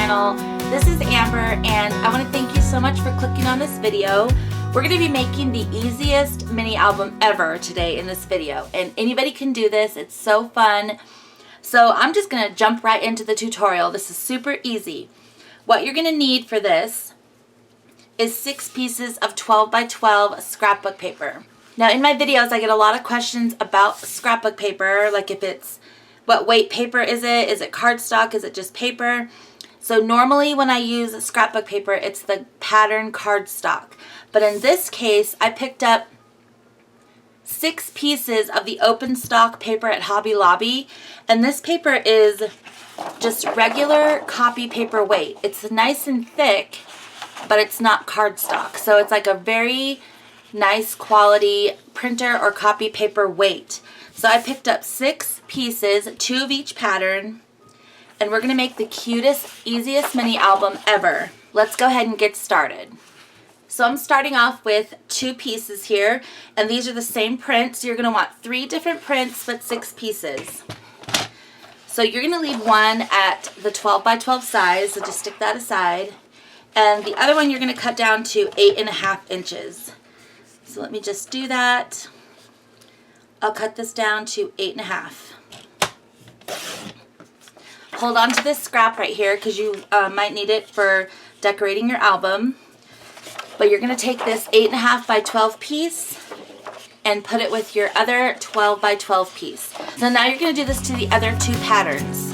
channel. This is Amber and I want to thank you so much for clicking on this video. We're going to be making the easiest mini album ever today in this video, and anybody can do this. It's so fun. So I'm just going to jump right into the tutorial. This is super easy. What you're going to need for this is 6 pieces of 12 by 12 scrapbook paper. Now in my videos I get a lot of questions about scrapbook paper, like if it's what weight paper is it cardstock, is it just paper? So normally when I use scrapbook paper it's the pattern cardstock, but in this case I picked up 6 pieces of the open stock paper at Hobby Lobby, and this paper is just regular copy paper weight. It's nice and thick, but it's not cardstock, so it's like a very nice quality printer or copy paper weight. So I picked up 6 pieces, 2 of each pattern, and we're going to make the cutest, easiest mini album ever. Let's go ahead and get started. So I'm starting off with 2 pieces here, and these are the same print, so you're going to want 3 different prints but 6 pieces. So you're going to leave one at the 12 by 12 size, so just stick that aside, and the other one you're going to cut down to 8.5 inches. So let me just do that. I'll cut this down to 8.5. Hold on to this scrap right here because you might need it for decorating your album. But you're going to take this 8.5 by 12 piece and put it with your other 12 by 12 piece. So now you're going to do this to the other 2 patterns.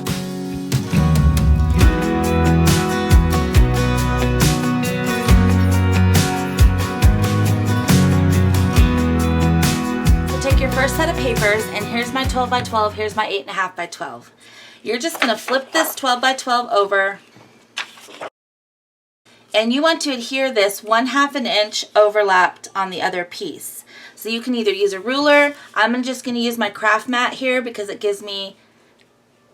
So take your first set of papers, and here's my 12 by 12, here's my 8.5 by 12. You're just going to flip this 12 by 12 over, and you want to adhere this 1/2 inch overlapped on the other piece. So you can either use a ruler. I'm just going to use my craft mat here because it gives me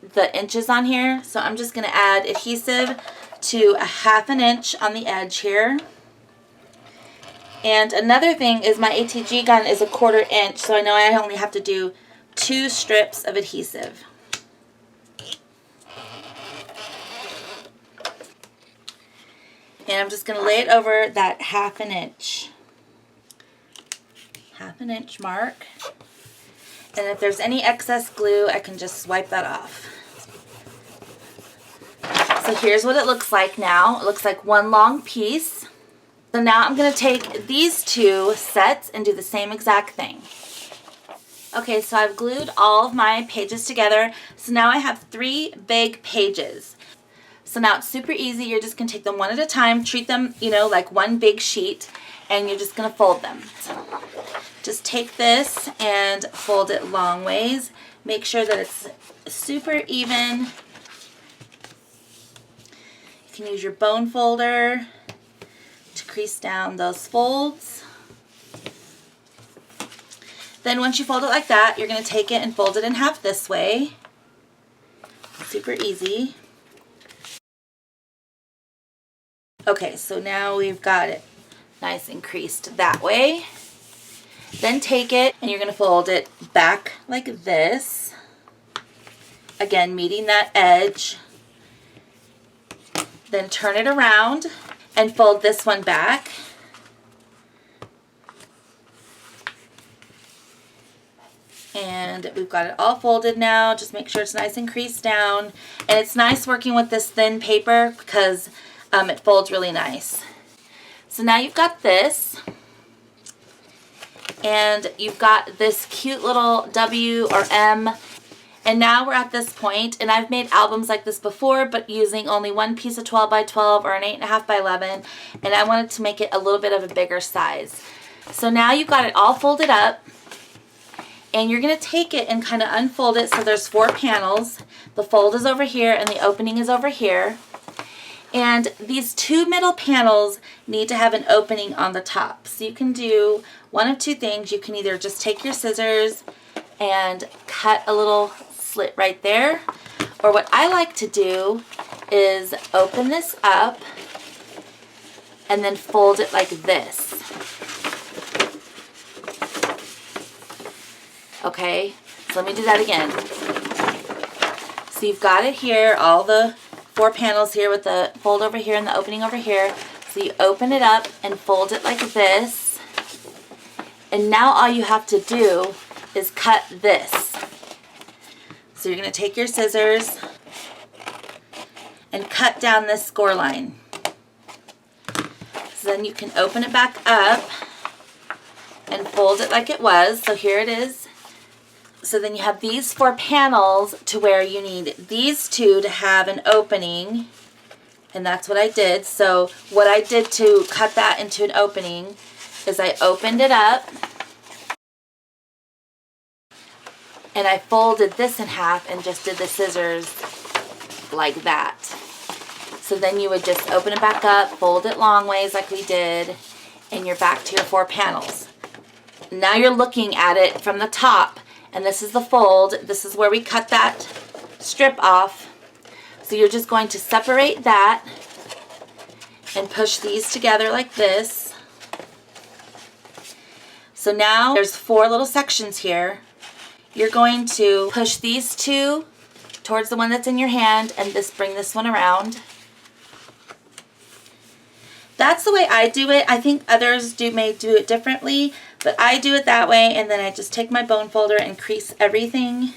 the inches on here. So I'm just going to add adhesive to 1/2 inch on the edge here. And another thing is my ATG gun is 1/4 inch, so I know I only have to do 2 strips of adhesive. And I'm just going to lay it over that 1/2 inch. 1/2 inch mark. And if there's any excess glue, I can just swipe that off. So here's what it looks like now. It looks like one long piece. So now I'm going to take these 2 sets and do the same exact thing. Okay, so I've glued all of my pages together. So now I have 3 big pages. So now it's super easy. You're just going to take them one at a time, treat them, you know, like one big sheet, and you're just going to fold them. So just take this and fold it long ways. Make sure that it's super even. You can use your bone folder to crease down those folds. Then once you fold it like that, you're going to take it and fold it in half this way. Super easy. Okay, so now we've got it nice and creased that way. Then take it and you're going to fold it back like this. Again, meeting that edge. Then turn it around and fold this one back. And we've got it all folded now. Just make sure it's nice and creased down. And it's nice working with this thin paper because it folds really nice. So now you've got this, and you've got this cute little W or M, and now we're at this point, and I've made albums like this before but using only one piece of 12 by 12 or an 8.5 by 11, and I wanted to make it a little bit of a bigger size. So now you've got it all folded up, and you're going to take it and kind of unfold it. So there's 4 panels. The fold is over here and the opening is over here. And these 2 middle panels need to have an opening on the top. So you can do one of 2 things. You can either just take your scissors and cut a little slit right there. Or what I like to do is open this up and then fold it like this. Okay, so let me do that again. So you've got it here, all the 4 panels here with the fold over here and the opening over here. So you open it up and fold it like this. And now all you have to do is cut this. So you're going to take your scissors and cut down this score line. So then you can open it back up and fold it like it was. So here it is. So then you have these 4 panels to where you need these 2 to have an opening. And that's what I did. So what I did to cut that into an opening is I opened it up and I folded this in half and just did the scissors like that. So then you would just open it back up, fold it long ways like we did, and you're back to your 4 panels. Now you're looking at it from the top, and this is the fold. This is where we cut that strip off. So you're just going to separate that and push these together like this. So now there's 4 little sections here. You're going to push these 2 towards the one that's in your hand and bring this one around. That's the way I do it. I think others may do it differently, but I do it that way, and then I just take my bone folder and crease everything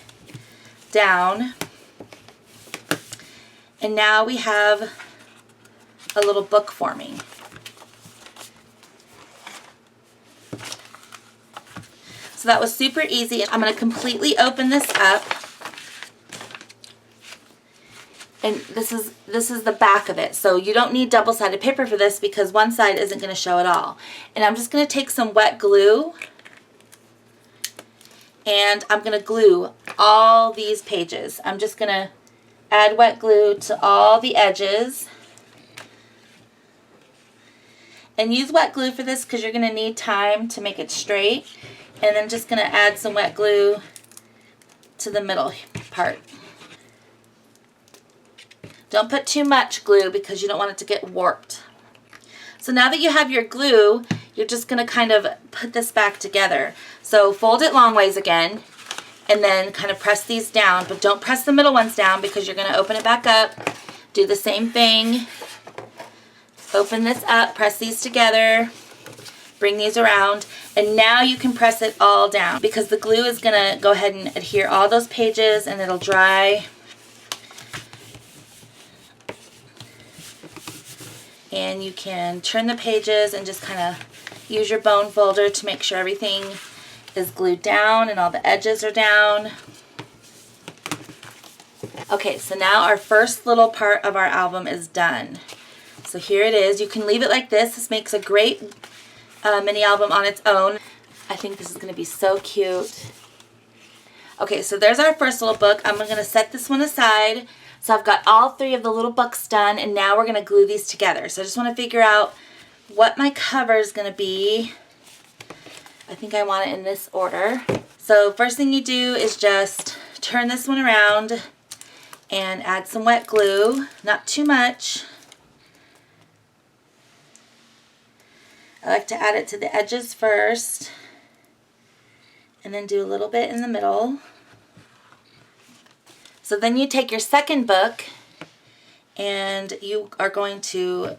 down. And now we have a little book forming. So that was super easy. I'm going to completely open this up. And this is the back of it. So you don't need double-sided paper for this because one side isn't going to show at all. And I'm just going to take some wet glue and I'm going to glue all these pages. I'm just going to add wet glue to all the edges. And use wet glue for this because you're going to need time to make it straight. And then just going to add some wet glue to the middle part. Don't put too much glue because you don't want it to get warped. So now that you have your glue, you're just going to kind of put this back together. So fold it long ways again and then kind of press these down, but don't press the middle ones down because you're going to open it back up. Do the same thing. Open this up, press these together, bring these around, and now you can press it all down because the glue is going to go ahead and adhere all those pages and it'll dry. And you can turn the pages and just kind of use your bone folder to make sure everything is glued down and all the edges are down. Okay, so now our first little part of our album is done. So here it is. You can leave it like this. This makes a great mini album on its own. I think this is going to be so cute. Okay, so there's our first little book. I'm going to set this one aside. So I've got all 3 of the little books done, and now we're going to glue these together. So I just want to figure out what my cover is going to be. I think I want it in this order. So first thing you do is just turn this one around and add some wet glue. Not too much. I like to add it to the edges first and then do a little bit in the middle. So then you take your second book and you are going to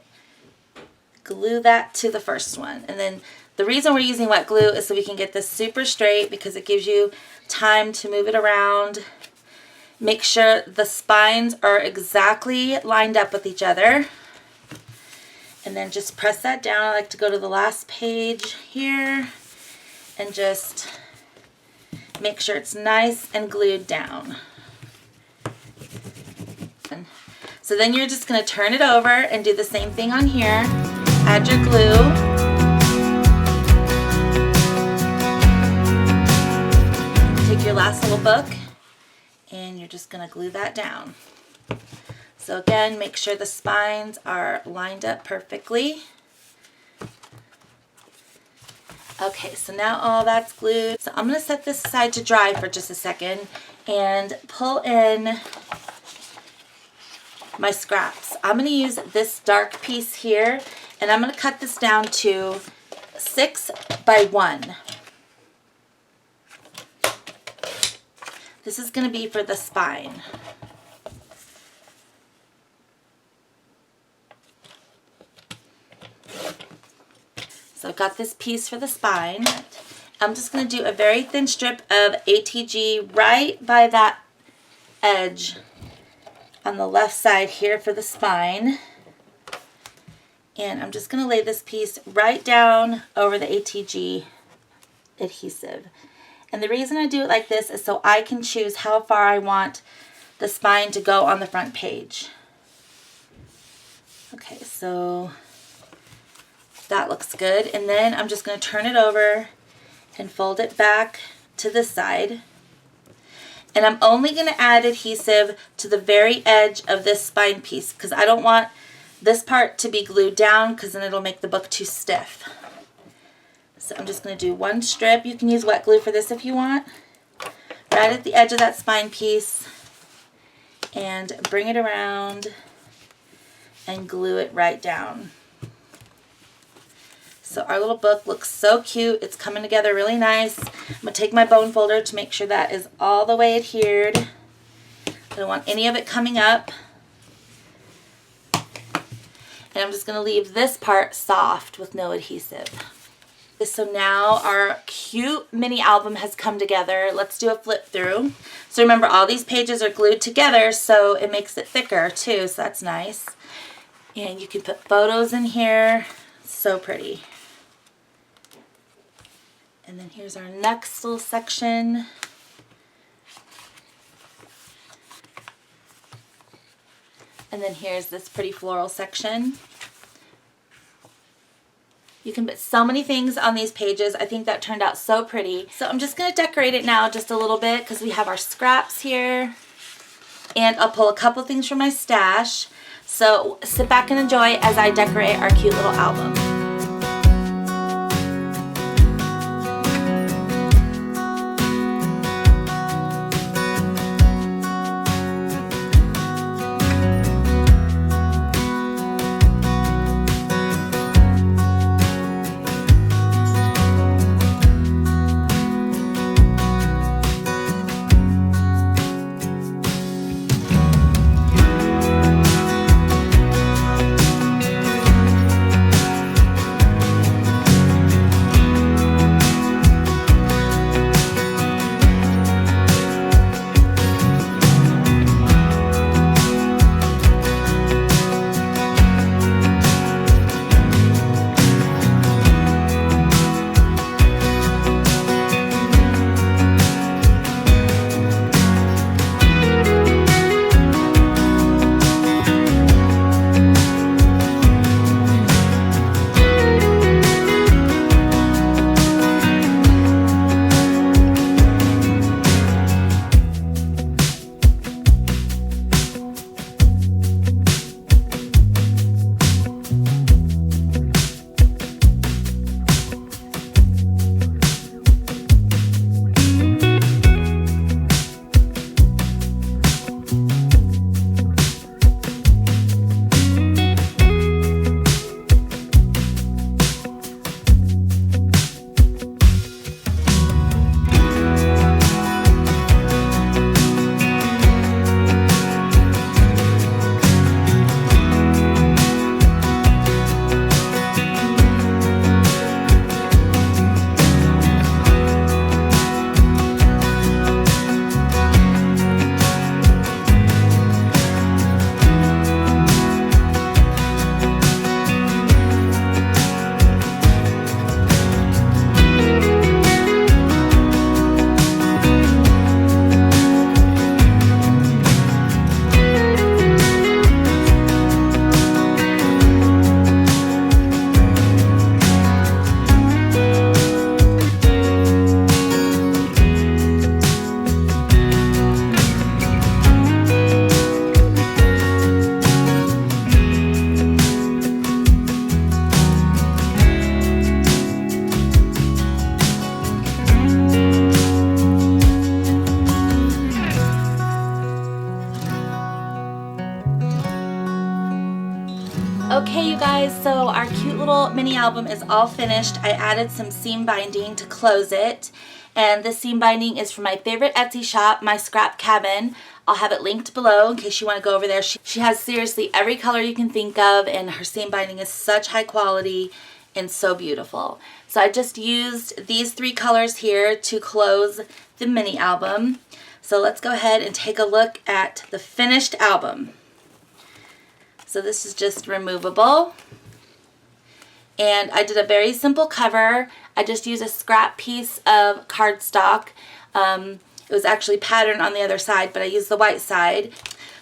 glue that to the first one. And then the reason we're using wet glue is so we can get this super straight because it gives you time to move it around. Make sure the spines are exactly lined up with each other. And then just press that down. I like to go to the last page here and just make sure it's nice and glued down. So then you're just going to turn it over and do the same thing on here. Add your glue. Take your last little book and you're just going to glue that down. So again, make sure the spines are lined up perfectly. Okay, so now all that's glued. So I'm going to set this aside to dry for just a second and pull in my scraps. I'm going to use this dark piece here and I'm going to cut this down to 6 by 1. This is going to be for the spine. So I've got this piece for the spine. I'm just going to do a very thin strip of ATG right by that edge on the left side here for the spine. And I'm just going to lay this piece right down over the ATG adhesive. And the reason I do it like this is so I can choose how far I want the spine to go on the front page. Okay, so that looks good. And then I'm just going to turn it over and fold it back to this side. And I'm only going to add adhesive to the very edge of this spine piece because I don't want this part to be glued down because then it'll make the book too stiff. So I'm just going to do one strip. You can use wet glue for this if you want. Right at the edge of that spine piece and bring it around and glue it right down. So our little book looks so cute. It's coming together really nice. I'm going to take my bone folder to make sure that is all the way adhered. I don't want any of it coming up. And I'm just going to leave this part soft with no adhesive. So now our cute mini album has come together. Let's do a flip through. So remember, all these pages are glued together, so it makes it thicker too, so that's nice. And you can put photos in here. So pretty. And then here's our next little section. And then here's this pretty floral section. You can put so many things on these pages. I think that turned out so pretty. So I'm just going to decorate it now just a little bit because we have our scraps here. And I'll pull a couple things from my stash. So sit back and enjoy as I decorate our cute little album. Okay, you guys, so our cute little mini album is all finished. I added some seam binding to close it, and this seam binding is from my favorite Etsy shop, MyScrapcabin. I'll have it linked below in case you want to go over there. She has seriously every color you can think of, and her seam binding is such high quality, and so beautiful. So I just used these 3 colors here to close the mini album. So let's go ahead and take a look at the finished album. So this is just removable. And I did a very simple cover. I just used a scrap piece of cardstock. It was actually patterned on the other side, but I used the white side.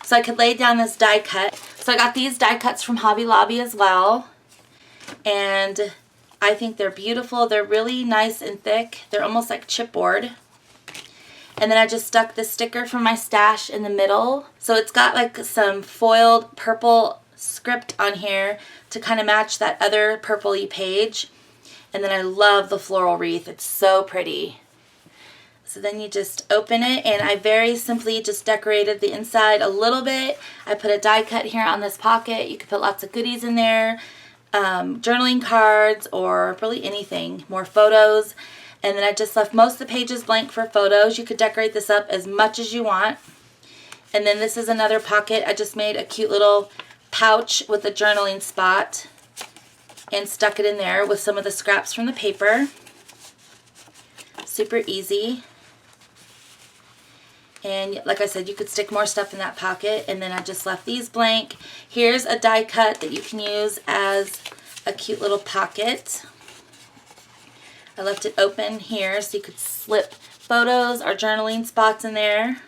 So I could lay down this die cut. So I got these die cuts from Hobby Lobby as well. And I think they're beautiful. They're really nice and thick. They're almost like chipboard. And then I just stuck the sticker from my stash in the middle. So it's got like some foiled purple script on here to kind of match that other purpley page. And then I love the floral wreath. It's so pretty. So then you just open it, and I very simply just decorated the inside a little bit. I put a die cut here on this pocket. You could put lots of goodies in there, journaling cards, or really anything, more photos. And then I just left most of the pages blank for photos. You could decorate this up as much as you want. And then this is another pocket. I just made a cute little pouch with a journaling spot and stuck it in there with some of the scraps from the paper. Super easy. And like I said, you could stick more stuff in that pocket. And then I just left these blank. Here's a die cut that you can use as a cute little pocket. I left it open here so you could slip photos or journaling spots in there.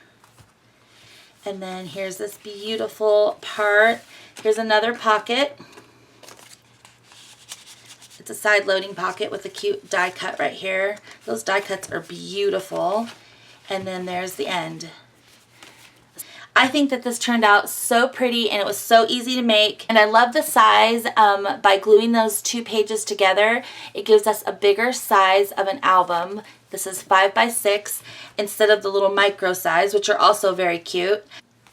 And then here's this beautiful part. Here's another pocket. It's a side loading pocket with a cute die cut right here. Those die cuts are beautiful. And then there's the end. I think that this turned out so pretty, and it was so easy to make. And I love the size. By gluing those 2 pages together, it gives us a bigger size of an album. This is 5 by 6 instead of the little micro size, which are also very cute.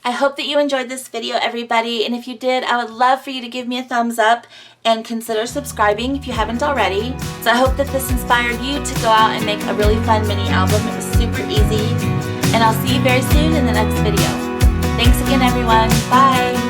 I hope that you enjoyed this video, everybody, and if you did, I would love for you to give me a thumbs up and consider subscribing if you haven't already. So I hope that this inspired you to go out and make a really fun mini album. It was super easy, and I'll see you very soon in the next video. Thanks again, everyone. Bye.